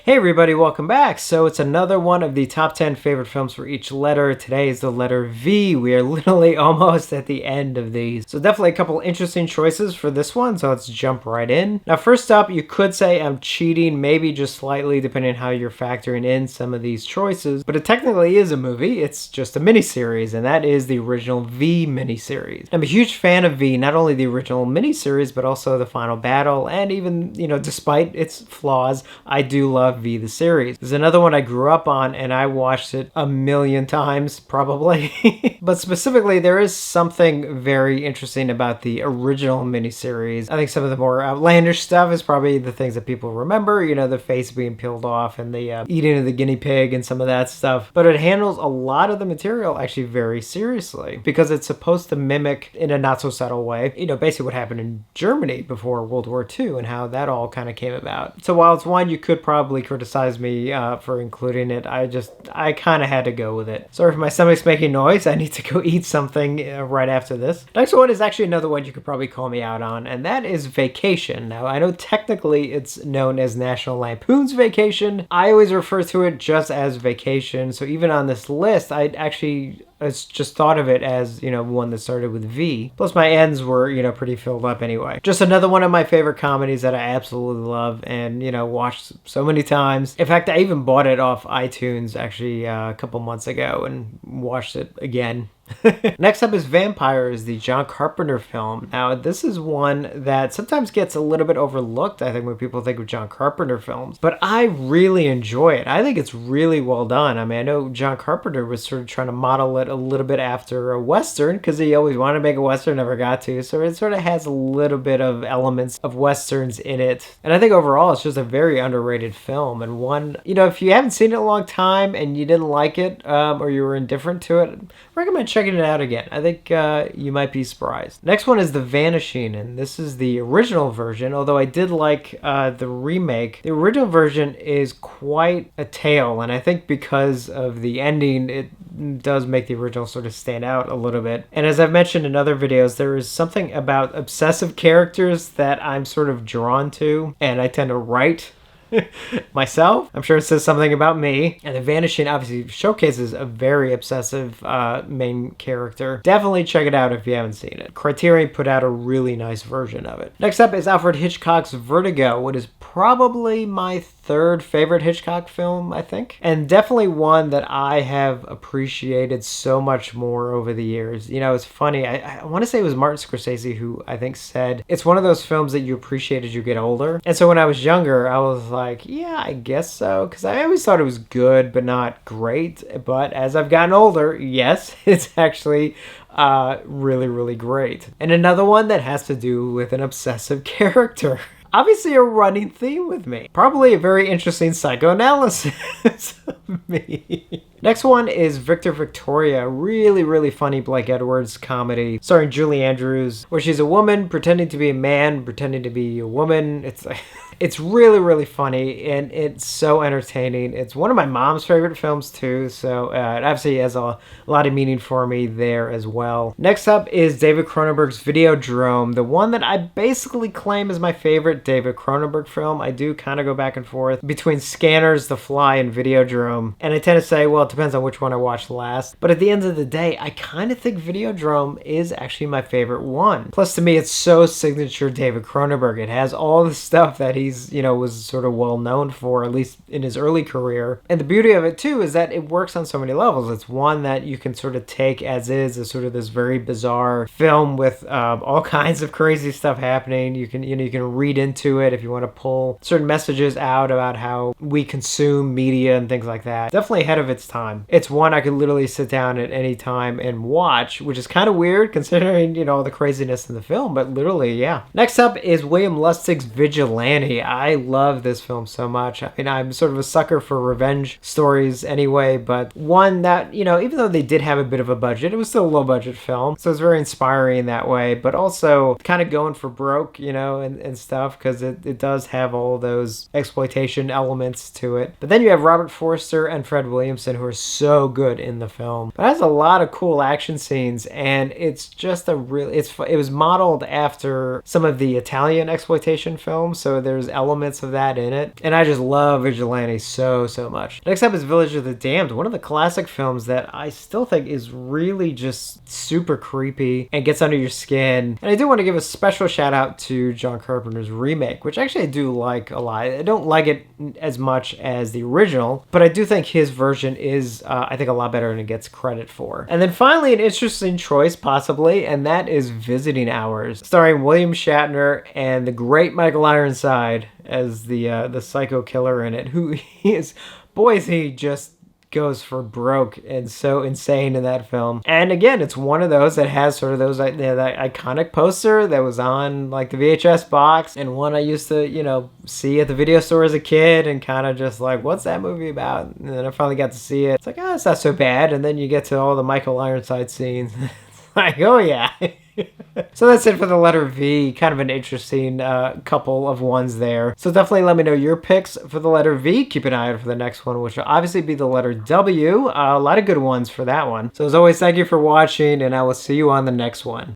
Hey everybody, welcome back. So it's another one of the top 10 favorite films for each letter. Today is the letter V. We are literally almost at the end of these. So definitely a couple interesting choices for this one, so let's jump right in. Now first up, you could say I'm cheating, maybe just slightly depending on how you're factoring in some of these choices, but it technically is a movie. It's just a miniseries, and that is the original V miniseries. I'm a huge fan of V, not only the original miniseries, but also the final battle, and even, despite its flaws, I do love V the series. There's another one I grew up on and I watched it a million times probably. But specifically, there is something very interesting about the original miniseries. I think some of the more outlandish stuff is probably the things that people remember, the face being peeled off and the eating of the guinea pig and some of that stuff. But it handles a lot of the material actually very seriously because it's supposed to mimic, in a not so subtle way, basically what happened in Germany before World War II and how that all kind of came about. So while it's one you could probably criticize me for including it, I kind of had to go with it. Sorry if my stomach's making noise. I need to go eat something right after this. Next one is actually another one you could probably call me out on, and that is Vacation. Now, I know technically it's known as National Lampoon's Vacation. I always refer to it just as Vacation, so even on this list, I just thought of it as, one that started with V. Plus my ends were, pretty filled up anyway. Just another one of my favorite comedies that I absolutely love and, watched so many times. In fact, I even bought it off iTunes actually a couple months ago and watched it again. Next up is Vampires, the John Carpenter film. Now, this is one that sometimes gets a little bit overlooked, I think, when people think of John Carpenter films, but I really enjoy it. I think it's really well done. I know John Carpenter was sort of trying to model it a little bit after a Western, because he always wanted to make a Western, never got to, so it sort of has a little bit of elements of Westerns in it. And I think overall, it's just a very underrated film, and one, if you haven't seen it in a long time and you didn't like it, or you were indifferent to it, I recommend checking it out again. I think you might be surprised. Next one is The Vanishing, and this is the original version, although I did like the remake. The original version is quite a tale, and I think because of the ending, it does make the original sort of stand out a little bit. And as I've mentioned in other videos, there is something about obsessive characters that I'm sort of drawn to, and I tend to write myself. I'm sure it says something about me. And The Vanishing obviously showcases a very obsessive main character. Definitely check it out if you haven't seen it. Criterion put out a really nice version of it. Next up is Alfred Hitchcock's Vertigo, what is probably my third favorite Hitchcock film, I think. And definitely one that I have appreciated so much more over the years. It's funny. I want to say it was Martin Scorsese who I think said, it's one of those films that you appreciate as you get older. And so when I was younger, I was like, yeah, I guess so. Because I always thought it was good, but not great. But as I've gotten older, yes, it's actually really, really great. And another one that has to do with an obsessive character. Obviously a running theme with me. Probably a very interesting psychoanalysis of me. Next one is Victor Victoria, really, really funny Blake Edwards comedy starring Julie Andrews, where she's a woman pretending to be a man, pretending to be a woman. It's really, really funny, and it's so entertaining. It's one of my mom's favorite films, too, so it obviously has a lot of meaning for me there as well. Next up is David Cronenberg's Videodrome, the one that I basically claim is my favorite David Cronenberg film. I do kind of go back and forth between Scanners, The Fly, and Videodrome, and I tend to say, well, it depends on which one I watched last. But at the end of the day, I kind of think Videodrome is actually my favorite one. Plus, to me, it's so signature David Cronenberg. It has all the stuff that he's, was sort of well known for, at least in his early career. And the beauty of it too is that it works on so many levels. It's one that you can sort of take as is, as sort of this very bizarre film with all kinds of crazy stuff happening. You can read into it if you want to pull certain messages out about how we consume media and things like that. Definitely ahead of its time. It's one I could literally sit down at any time and watch, which is kind of weird considering, all the craziness in the film, but literally, yeah. Next up is William Lustig's Vigilante. I love this film so much. I'm sort of a sucker for revenge stories anyway, but one that, even though they did have a bit of a budget, it was still a low budget film, so it's very inspiring that way, but also kind of going for broke, and stuff, because it does have all those exploitation elements to it. But then you have Robert Forster and Fred Williamson, who who are so good in the film. But it has a lot of cool action scenes, and it's just a really, it was modeled after some of the Italian exploitation films, so there's elements of that in it. And I just love Vigilante so much. Next up is Village of the Damned, one of the classic films that I still think is really just super creepy and gets under your skin. And I do want to give a special shout out to John Carpenter's remake, which actually I do like a lot. I don't like it as much as the original, but I do think his version is, I think, a lot better than it gets credit for. And then finally, an interesting choice, possibly, and that is Visiting Hours, starring William Shatner and the great Michael Ironside as the psycho killer in it, who he is, boy, is he just goes for broke and so insane in that film. And again, it's one of those that has sort of those that iconic poster that was on like the VHS box, and one I used to, you know, see at the video store as a kid and kind of just like, what's that movie about? And then I finally got to see it. It's like, oh, it's not so bad. And then you get to all the Michael Ironside scenes. It's like, oh yeah. So that's it for the letter V. Kind of an interesting couple of ones there. So definitely let me know your picks for the letter V. Keep an eye out for the next one, which will obviously be the letter W. A lot of good ones for that one. So as always, thank you for watching, and I will see you on the next one.